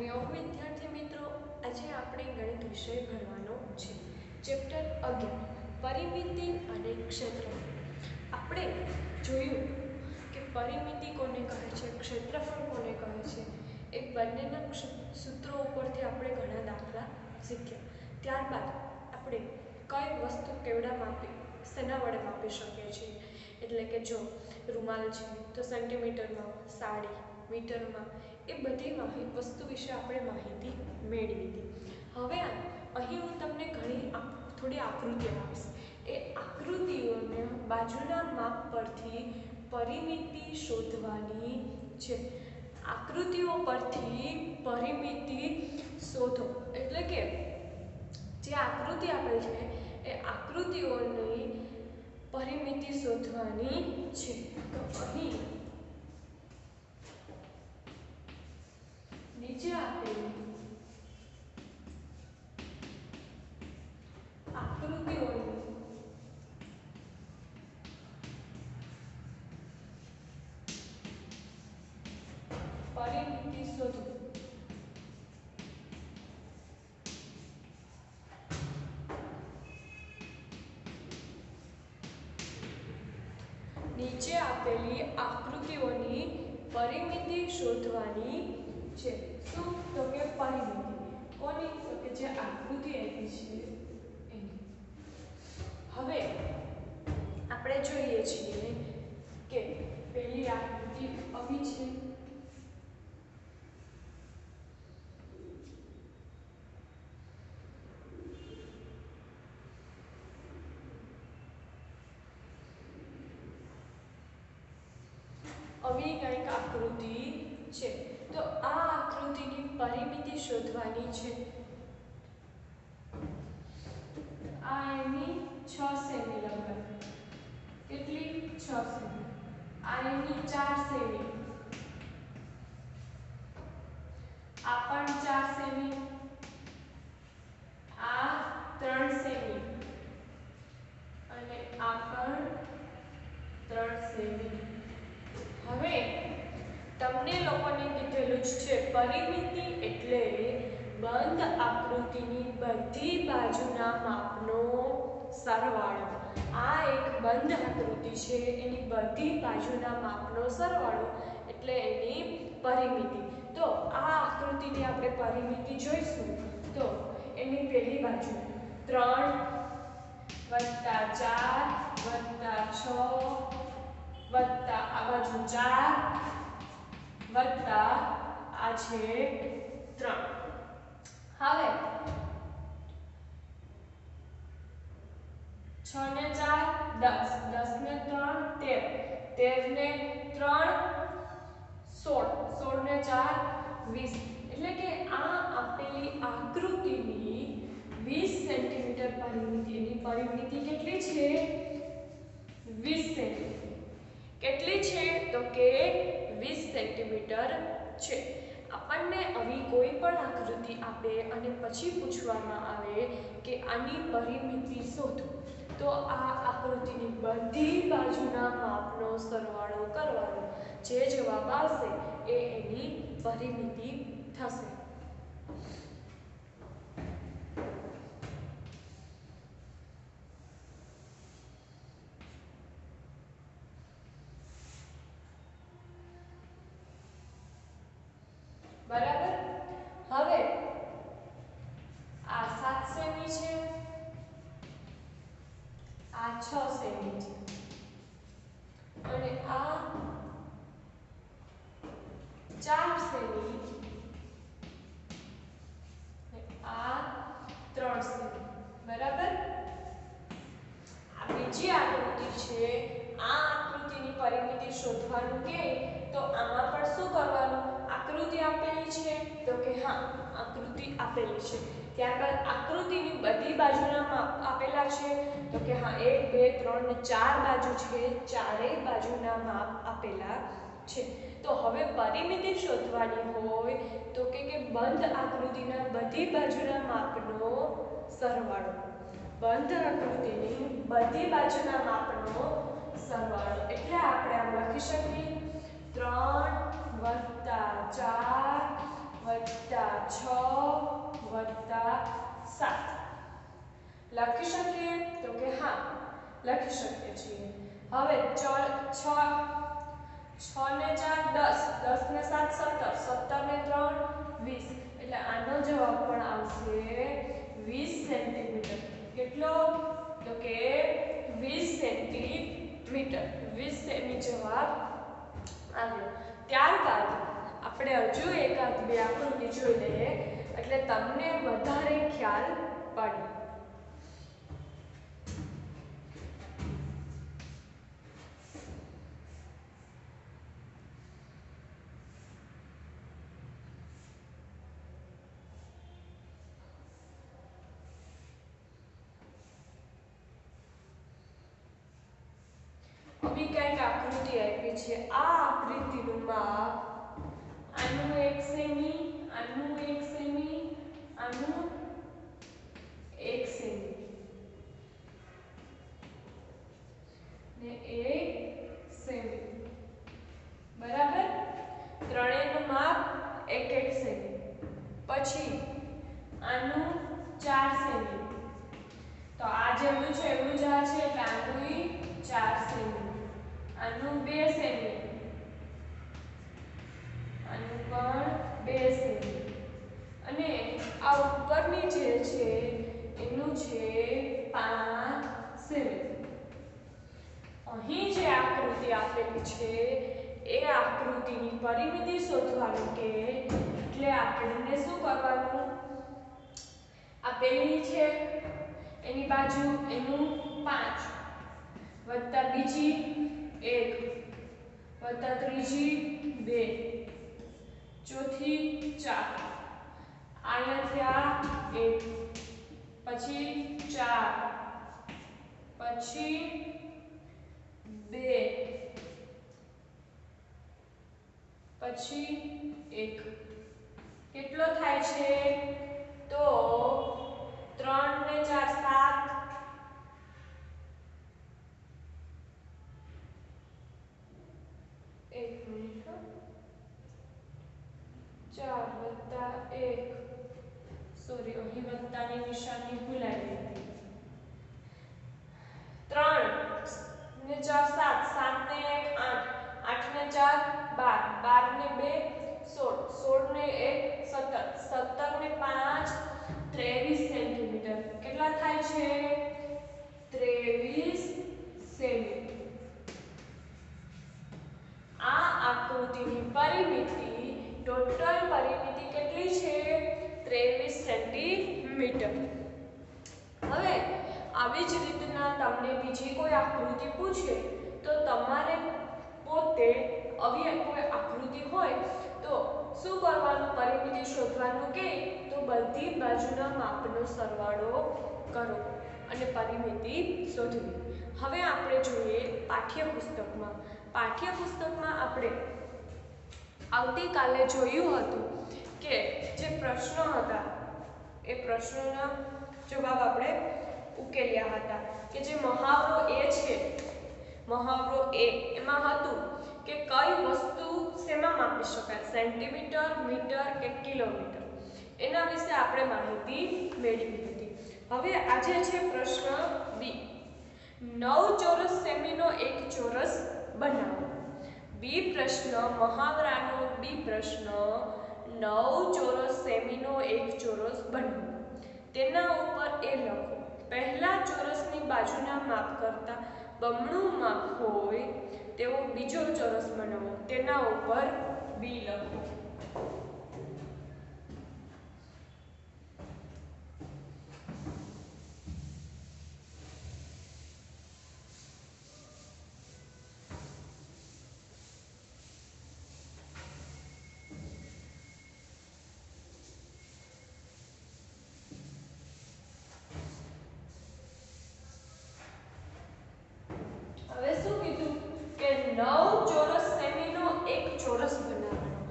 હરિઓમ વિદ્યાર્થી મિત્રો, આજે આપણે ગણિત વિષય ભણવાનો છે. ચેપ્ટર 11 પરિમિતિ અને ક્ષેત્રફળ. આપણે જોયું કે પરિમિતિ કોને કહે છે, ક્ષેત્રફળ કોને કહે છે. એ બંનેના સૂત્રો ઉપરથી આપણે ઘણા દાખલા શીખ્યા. ત્યારબાદ આપણે કઈ વસ્તુ કેવડા માપી શેના વડે માપી શકીએ છીએ. એટલે કે જો રૂમાલ છે તો સેન્ટીમીટરમાં, સાડી મીટરમાં, એ બધી વસ્તુ વિશે આપણે માહિતી મેળવી હતી. હવે અહીં હું તમને થોડી આકૃતિઓ આપીશ. એ આકૃતિઓને બાજુના માપ પરથી પરિમિતિ શોધવાની છે. આકૃતિઓ પરથી પરિમિતિ શોધો. એટલે કે જે આકૃતિ આપેલ છે એ આકૃતિઓની પરિમિતિ શોધવાની છે. તો અહીં નીચે આપેલી આકૃતિઓની પરિમિતિ શોધો. નીચે આપેલી આકૃતિઓની પરિમિતિ શોધવાની છે. શું? તો કે પરિમિતિ કોની? તો કે જે આકૃતિ આપી છે એની. હવે આપણે જોઈએ છીએ કે પેલી આકૃતિ આવી છે. આવી કંઈક આકૃતિ છે. તો આ આકૃતિની પરિમિતિ શોધવાની છે. આ એની 6 સેમી લંબાઈ. કેટલી? 6 સેમી. આ એની 4 સેમી. આ પણ 4 સેમી. આ 3 સેમી અને આ પણ 3 સેમી. હવે તમને લોકોને કીધેલું જ છે પરિમિતિ એટલે બંધ આકૃતિની બધી બાજુના માપનો સરવાળો. આ એક બંધ આકૃતિ છે, એની બધી બાજુના માપનો સરવાળો એટલે એની પરિમિતિ. તો આ આકૃતિની આપણે પરિમિતિ જોઈશું. તો એની પહેલી બાજુ 3 વત્તા 4 વત્તા 6 વત્તા આ બાજુ 4 વત્તા આ છે 3. હવે 6 ને 4 10, 10 ને 3 13, 13 ને 3 16, 16 ને 4 20. એટલે કે આ આપેલી આકૃતિની 20 સેન્ટીમીટર પરિમિતિ. એની પરિમિતિ કેટલી છે? 20 સેન્ટીમીટર. કેટલી છે? તો કે 20 સેન્ટીમીટર છે. આપણને આવી કોઈ પણ આકૃતિ આપે અને પછી પૂછવામાં આવે કે આની પરિમિતિ શોધો, તો આ આકૃતિની બધી બાજુના માપનો સરવાળો કરવાનો. જે જવાબ આવશે એ એની પરિમિતિ થશે. બરાબર. હવે આ 7 સેમી છે, આ 6 સેમી છે અને આ 4 સેમી અને આ 3 સેમી. બરાબર. આ બીજી આકૃતિ છે. આ આકૃતિની પરિમિતિ શોધવાનું કે તો આમાં પણ શું કરવાનું? આકૃતિ આપેલી છે તો કે હા આકૃતિ આપેલી છે. ત્યારબાદ આકૃતિની બધી બાજુના માપ આપેલા છે તો કે હા 1 2 3 ને 4 બાજુ છે, ચારેય બાજુના માપ આપેલા છે. તો હવે પરિમિતિ શોધવાની હોય તો કે બંધ આકૃતિના બધી બાજુના માપનો સરવાળો. બંધ આકૃતિની બધી બાજુના માપનો સરવાળો એટલે આપણે આમ લખી શકીએ 3 + 4 વત્તા 6 વત્તા 7 લખી શકીએ તો કે હા લખી શકીએ છીએ। હવે 6 ને 4 10 10 ને 7 17 17 ને 3 20 એટલે આનો જવાબ પણ આવશે 20 સેન્ટીમીટર। કેટલો તો કે 20 સેન્ટીમીટર 20 સેમી જવાબ આવ્યો। ત્યારબાદ આપણે હજુ એકાદ બે આકૃતિ જોઈ લઈએ એટલે તમને વધારે ખ્યાલ પડે। अभी कई आकृति आपी है आ आकृति माप आनु 1 सेमी आनु 1 सेमी आनु 1 सेमी ने 1 सेमी बराबर त्रणेयનું માપ 1 સેમી। પછી આનું 4 સેમી તો આ જેવું છે એવું જ આ છે એટલે આનું 4 સેમી આનું 2 સેમી આનું પણ 2 સેમી અને આ ઉપરની જે છે એનું છે 5 સેમી। અહીં જે આકૃતિ આપેલી છે એ આકૃતિની પરિમિતિ શોધવાનું કે એટલે આપણે શું કરવાનું આપેલી છે એની બાજુ એનું 5 વત્તા બીજી 1 વત્તા ત્રીજી 2 ચોથી 4 આયાથી 1 પછી 4 પછી 2 પછી 1 કેટલો થાય છે તો 3 ને 4 7 1 મિનિટ 4 વત્તા 1 સોરી અહીં વત્તાની નિશાની ભૂલાઈ ગઈ 3 ને 4 7 7 ને 1 8 8 ને 4 12 12 ને 2 16 16 ને 1 17 17 ને 5 23 સેન્ટીમીટર કેટલા થાય છે 23 સેમી। આ આકૃતિની પરિમિતિ ટોટલ પરિમિતિ કેટલી છે 23 સેન્ટીમીટર। હવે આવી જ રીતના તમને બીજી કોઈ આકૃતિ પૂછે તો તમારે પોતે આવી કોઈ આકૃતિ હોય તો શું કરવાનું પરિમિતિ શોધવાનું કે તો બધી બાજુના માપનો સરવાળો કરો અને પરિમિતિ શોધવી। હવે આપણે જોઈએ પાઠ્યપુસ્તકમાં આપણે આવતીકાલે જોયું હતું કે જે પ્રશ્નો હતા એ પ્રશ્નોના જવાબ આપણે ઉકેલ્યા હતા કે જે મહાવરો એ છે મહાવરો એ એમાં હતું કે કઈ વસ્તુ શેમાં માપી શકાય સેન્ટીમીટર મીટર કે કિલોમીટર એના વિશે આપણે માહિતી મેળવી હતી। હવે આજે છે પ્રશ્ન બી 9 ચોરસ સેમીનો એક ચોરસ બનાવો। બી પ્રશ્ન મહાવરાનો બી પ્રશ્ન 9 ચોરસ સેમીનો એક ચોરસ બનાવો તેના ઉપર એ લખો પહેલા ચોરસની બાજુના માપ કરતા બમણું માપ હોય તેવો બીજો ચોરસ બનાવો તેના ઉપર બી લખો। હવે શું કીધું કે 9 ચોરસ સેમીનો એક ચોરસ બનાવવાનો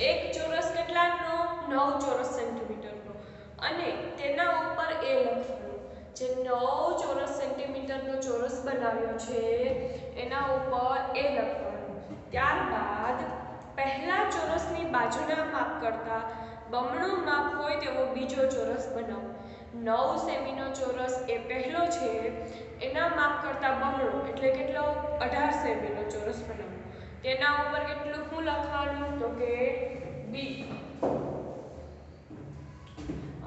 એક ચોરસ કેટલાનો 9 ચોરસ સેન્ટીમીટરનો અને તેના ઉપર એ લખવાનું જે 9 ચોરસ સેન્ટીમીટરનો ચોરસ બનાવ્યો છે એના ઉપર એ લખવાનું। ત્યારબાદ પહેલા ચોરસની બાજુના માપ કરતા બમણું માપ હોય તેવો બીજો ચોરસ બનાવો. 9 સેમીનો ચોરસ એ પહેલો છે, એના માપ કરતાં બમણો એટલે કેટલો 18 સેમીનો ચોરસ બનાવો. તેના ઉપર કેટલું શું લખવાનું તો કે બી.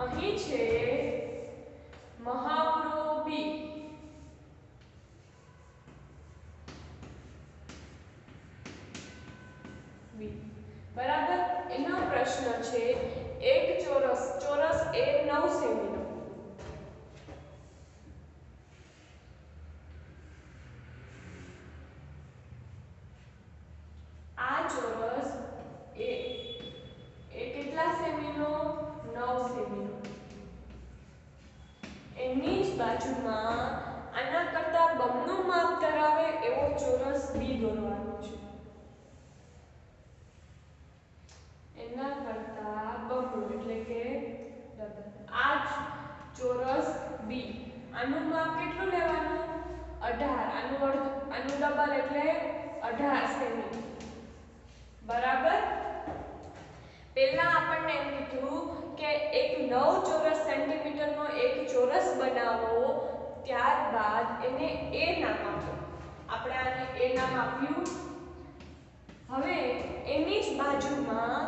અહીં છે મહાવરો બી. બરાબર. એનો પ્રશ્ન છે એક ચોરસ એ 9 સેમીનો. આ ચોરસ એ કેટલા સેમીનો 9 સેમીનો. એની જ બાજુમાં આના કરતા બમણું માપ ધરાવે એવો ચોરસ બી દોરવાનો છે. એના કરતા બમણું એટલે કે ડબલ. આ ચોરસ બી આનું માપ કેટલું લેવાનું 18. આનું ડબલ એટલે 18 સેમી. બરાબર. પહેલા આપણને એમ કીધું કે એક 9 ચોરસ સેન્ટીમીટરનો એક ચોરસ બનાવો, ત્યારબાદ એને એ નામ આપો. આપણે આને એ નામ આપ્યું. હવે એની જ બાજુમાં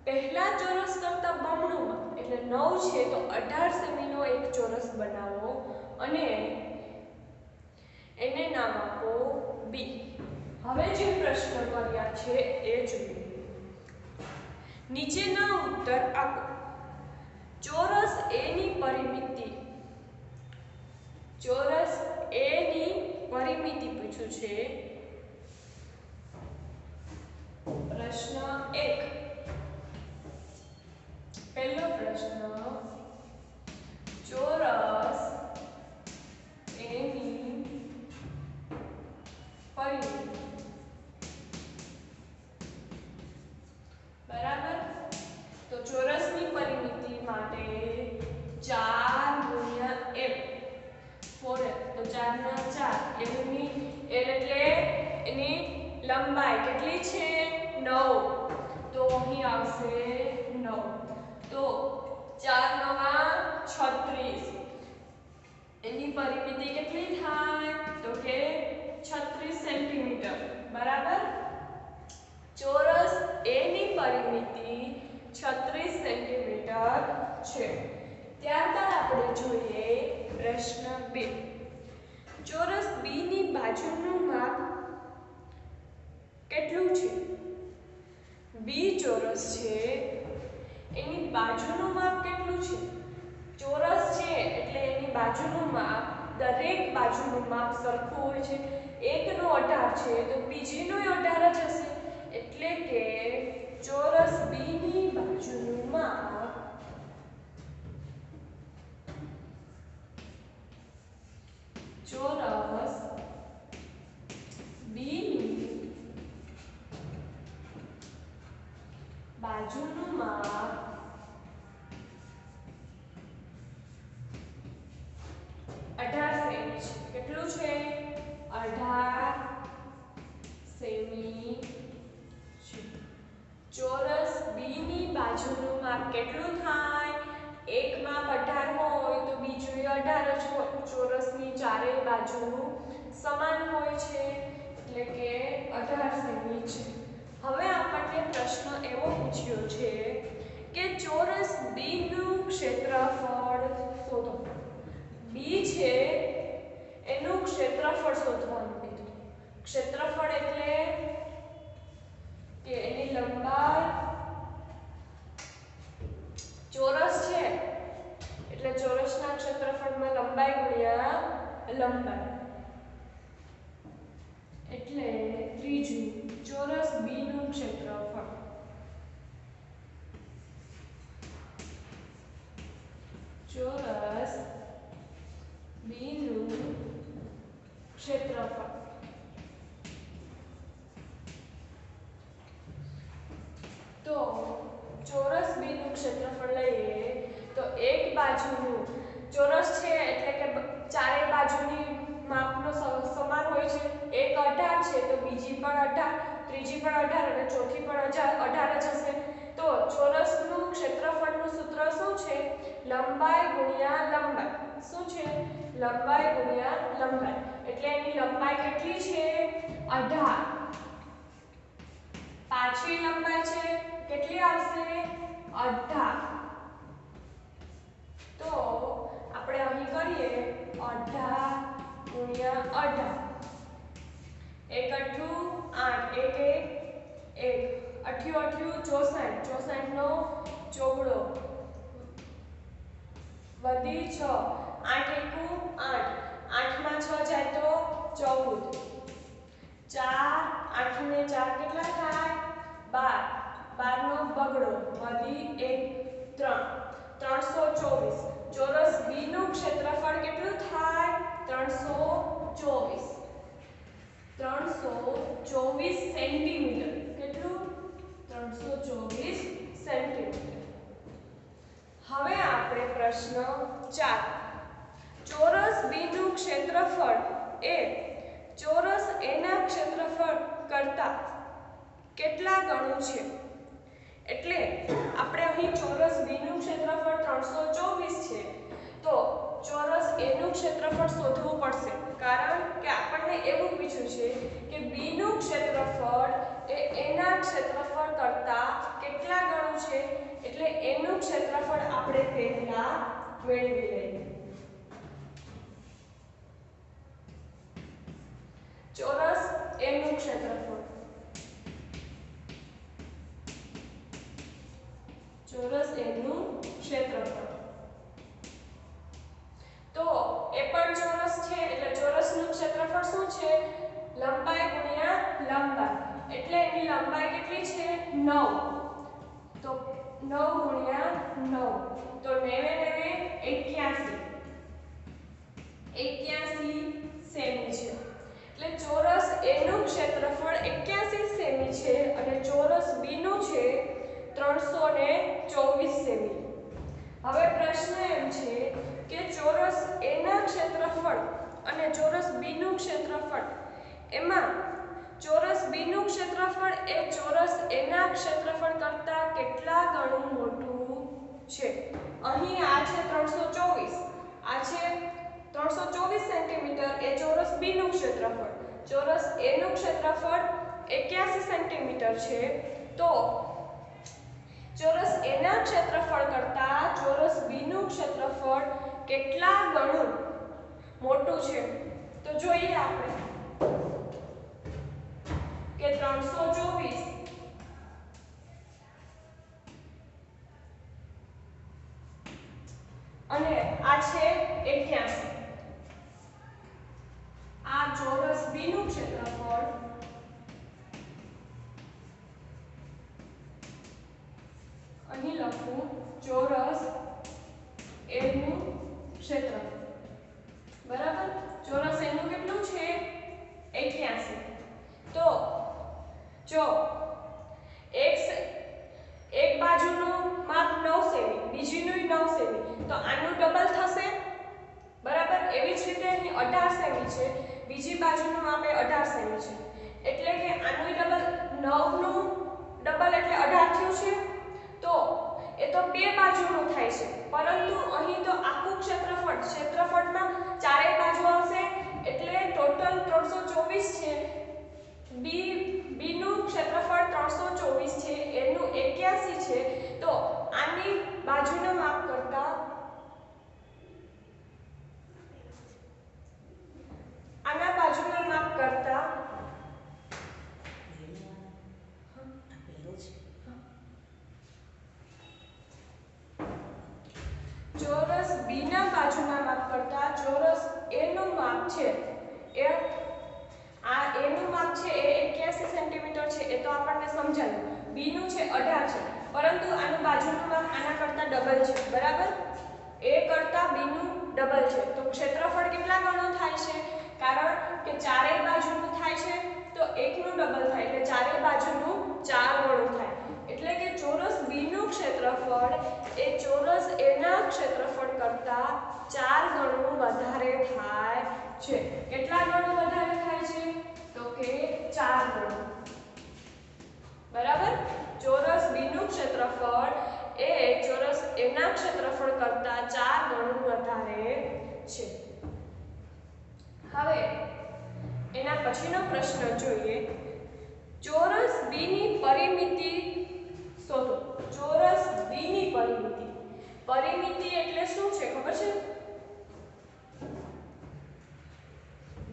પહેલા ચોરસ કરતા બમણું એટલે 9 છે તો 18 સેમીનો એક ચોરસ બનાવો અને એને નામ આપો બી. હવે જે પ્રશ્ન કર્યા છે એ જોઈએ. નીચેના ઉત્તર આપો. ચોરસ એ ની પરિમિતિ. ચોરસ એ ની પરિમિતિ પૂછ્યું છે. પ્રશ્ન 1. પહેલો પ્રશ્ન, ચોરસ એની પરિમિતિ. બરાબર. તો ચોરસની પરિમિતિ માટે 4 * m 4m. તો 4 * 4 એની એટલે એની લંબાઈ કેટલી છે 9. તો અહીં આવશે 9. તો 4 * 9 = 36. એની પરિમિતિ કેટલી થાય તો કે 36 સેન્ટીમીટર. બરાબર. ચોરસ એ ની પરિમિતિ 36 સેન્ટીમીટર છે. ત્યારબાદ આપણે જોઈએ પ્રશ્ન 2. ચોરસ બી ની બાજુનું માપ કેટલું છે? બી ચોરસ છે એની બાજુનું માપ કેટલું છે? ચોરસ છે એટલે એની બાજુનું માપ, દરેક બાજુનું માપ સરખું હોય છે. એકનો 18 છે તો બીજીનો 18 જ હશે. એટલે કે ચોરસ બી ની બાજુનું માપ ચોરસ બી ની બાજુનું માપ 18 સેમી છે. કેટલું છે 18 સેમી છે. ચોરસ બી ની બાજુનું માપ કેટલું થાય? એક માપ 18 હોય તો બીજું 18 જ હોય. ચોરસની ચારેય બાજુ સમાન હોય છે એટલે કે 18 સેમી છે. હવે આપણને પ્રશ્ન એવો પૂછ્યો છે કે ચોરસ બી નું ક્ષેત્રફળ શોધો. બી છે એનું ક્ષેત્રફળ શોધવાનું કીધું. ક્ષેત્રફળ એટલે કે એની લંબાઈ. ચોરસ છે એટલે ચોરસના ક્ષેત્રફળમાં લંબાઈ ગુણ્યા લંબાઈ એટલે ત્રીજું ચોરસ બી નું ક્ષેત્રફળ. ચોરસ બી નું ક્ષેત્રફળ. તો ચોરસ બી નું ક્ષેત્રફળ લઈએ તો એક બાજુનું ચોરસ છે એટલે કે ચારે બાજુની માપનો સમાન હોય છે. એક 18 છે તો બીજી પણ 18, ત્રીજી પણ 18 અને ચોથી પણ 18 જ હશે. તો ચોરસનું ક્ષેત્રફળનું સૂત્ર શું છે? લંબાઈ ગુણ્યા લંબાઈ. શું છે? લંબાઈ ગુણ્યા લંબાઈ. એટલે એની લંબાઈ કેટલી છે? 18. પાછી લંબાઈ છે કેટલી આવશે? 18. તો આપણે અહીં કરીએ 18 ગુણ્યા 18. 1 8 8 1 1 8 8 64 64 નો ચોગડો વધી 6 8 1 8 8 માં 6 જાય તો 14 4 8 ને 4 કેટલા થાય? 12 12 નો બગડો વધી 1 3 324 ચોરસ બી નું ક્ષેત્રફળ કેટલું થાય? 324 સેન્ટીમીટર. કેટલું? 324 સેન્ટીમીટર. હવે આપણે પ્રશ્ન 4. ચોરસ બી નું ક્ષેત્રફળ એ ચોરસ એ ના ક્ષેત્રફળ કરતા કેટલા ગણું છે? એટલે આપણે અહીં ચોરસ બી નું ક્ષેત્રફળ 324 છે તો ચોરસ એ નું ક્ષેત્રફળ શોધવું પડશે, કારણ કે આપણને એવું પૂછ્યું છે કે બી નું ક્ષેત્રફળ એ એ ના ક્ષેત્રફળ કરતા કેટલા ગણું છે. એટલે એ નું ક્ષેત્રફળ આપણે પહેલા મેળવી લઈએ. ચોરસ એ નું ક્ષેત્રફળ, ચોરસ એ નું ક્ષેત્રફળ. તો એ પણ ચોરસ છે એટલે ચોરસનું ક્ષેત્રફળ શું છે? લંબાઈ ગુણ્યા લંબાઈ. એટલે એની લંબાઈ કેટલી છે? 9. તો 9 ગુણ્યા 9 તો 9 81 સેમી છે. એટલે ચોરસ એ નું ક્ષેત્રફળ 81 સેમી છે અને ચોરસ બી નું છે 324 સેમી. હવે પ્રશ્ન એમ છે કે ચોરસ એ ના ક્ષેત્રફળ અને ચોરસ બી નું ક્ષેત્રફળ, એમાં ચોરસ બી નું ક્ષેત્રફળ એ ચોરસ એ ના ક્ષેત્રફળ કરતા કેટલા ગણું મોટું છે? અહીં આ છે 324, આ છે 324 સેન્ટીમીટર એ ચોરસ બી નું ક્ષેત્રફળ. ચોરસ એ નું ક્ષેત્રફળ 81 સેન્ટીમીટર છે તો ચોરસ એ ના ક્ષેત્રફળ કરતા ચોરસ બી નું ક્ષેત્રફળ કેટલા ગણું મોટું છે? તો જોઈએ આપણે કે 324 અને આ છે 81. આ ચોરસ બી નું ક્ષેત્રફળ અહીં લખું ચોરસ એ નું ક્ષેત્રફળ. બરાબર? ચોરસ એ નું કેટલું છે? 81. તો જો એક બાજુનું માપ 9 સેમી, બીજીનું 9 સેમી, તો આનું ડબલ થશે. બરાબર? એવી જ રીતે અહીં 18 સેમી છે, બીજી બાજુનું માપ 18 સેમી છે. એટલે કે આનું ડબલ 9 નું ડબલ એટલે 18 થયું છે. તો એ તો બે બાજુનું થાય છે, પરંતુ અહીં તો આખું ક્ષેત્રફળમાં ચારેય બાજુ આવશે એટલે ટોટલ 324 છે. બી નું ક્ષેત્રફળ 324 છે, એનું 81 છે. તો આની બાજુના માપ કરતા આના બાજુના માપ કરતા ચોરસ બી ના બાજુના માપ કરતા ચોરસ એ નું માપ છે એ આ એ નું માપ છે એ 81 સેન્ટીમીટર છે. એ તો આપણને સમજાયું. બી નું છે 18 છે, પરંતુ આનું બાજુનું માપ આના કરતા ડબલ છે. બરાબર? એ કરતા બી નું ડબલ છે તો ક્ષેત્રફળ કેટલા ગણું થાય છે? કારણ કે ચારેય બાજુનું થાય છે તો એકનું ડબલ થાય એટલે ચારેય બાજુનું 4 ગણું થાય. એટલે કે ચોરસ બી નું ક્ષેત્રફળ એ ચોરસ એ ના ક્ષેત્રફળ કરતા 4 ગણું વધારે થાય છે. કેટલા ગણું વધારે થાય છે? તો કે 4 ગણું. બરાબર? ચોરસ બી નું ક્ષેત્રફળ એ કરતાં 4 ગણું વધારે છે. હવે એના પછીનો પ્રશ્ન જોઈએ. ચોરસ B ની પરિમિતિ શોધો. ચોરસ B ની પરિમિતિ. પરિમિતિ એટલે શું છે ખબર છે?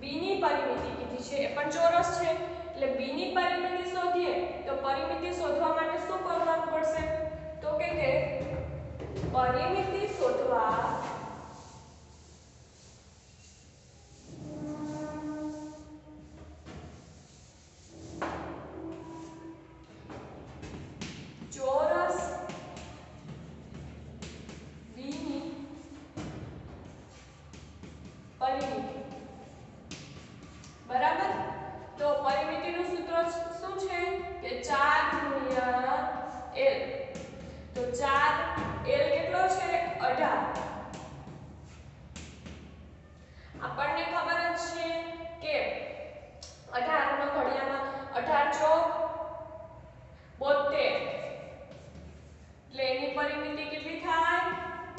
B ની પરિમિતિ કીધી છે એ પણ ચોરસ છે એટલે B ની પરિમિતિ શોધીએ તો પરિમિતિ શોધવા માટે શું કરવાનું પડશે? તો કે પરિમિતિ શોધવા ચોરસ B ની પરિમિતિ. બરાબર? તો પરિમિતિનું સૂત્ર શું છે કે 4 ગુણ્યા L. તો 4 L કેટલો છે? 18. આપણને ખબર જ છે કે 18 નો ઘડિયામાં 18 ચોક 72 એટલે એની પરિમિતિ કેટલી થાય?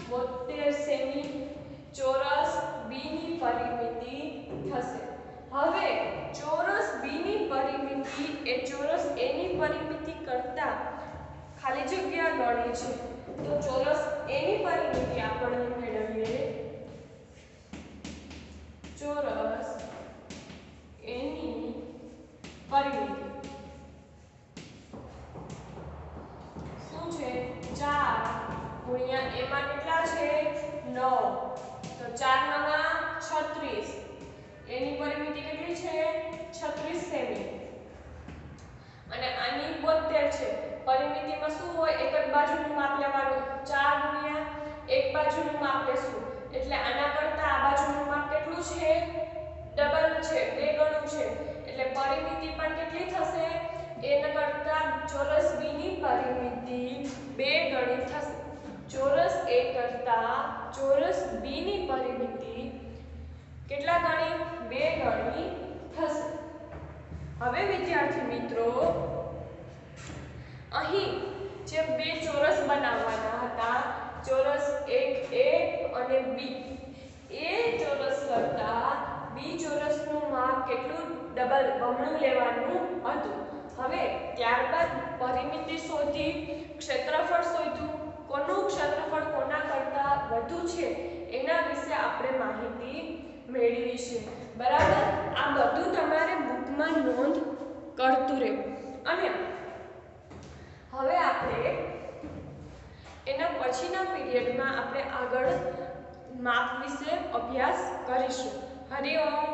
72 સેમી. ચોરસ B ની પરિમિતિ થશે. હવે ચોરસ B ની પરિમિતિ એ ચોરસ A ની પરિમિતિ કરતા ખાલી જગ્યા ગણી છે. તો ચોરસ A ની પરિમિતિ આપણે મેળવીએ. ચોરસ A ની પરિમિતિ શું છે? 4 ગુણ્યા એમાં કેટલા છે? 9. તો 4 નવા 36. એની પરિમિતિ કેટલી છે? 36 સેમી. અને આની 72 છે. પરિમિતિમાં શું હોય? એક જ બાજુનું માપ લેવાનું. 4 ગુણ્યા એક બાજુનું માપ લેશું એટલે આના કરતાં આ બાજુનું માપ કેટલું છે? ડબલ છે, 2 ગણું છે. એટલે પરિમિતિ પણ કેટલી થશે? એના કરતાં ચોરસ B ની પરિમિતિ 2 ગણી થશે. ચોરસ A કરતાં ચોરસ B ની પરિમિતિ કેટલા ગણી? 2 ગણી થશે. હવે વિદ્યાર્થી મિત્રો અહીં જે બે ચોરસ બનાવવાના હતા, ચોરસ 1A અને B, એ ચોરસ કરતાં B ચોરસનું માપ કેટલું? ડબલ બમણું લેવાનું હતું. હવે ત્યારબાદ પરિમિતિ શોધી, ક્ષેત્રફળ શોધ્યું. કોનું ક્ષેત્રફળ કોના કરતાં વધુ છે એના વિશે આપણે માહિતી મેળવી છે. બરાબર? આ બધું તમારે બુકમાં નોંધ કરતું રહેવું. અને હવે આપણે એના પછીના પીરિયડમાં આપણે આગળ માપ વિશે અભ્યાસ કરીશું. હરિ ઓમ.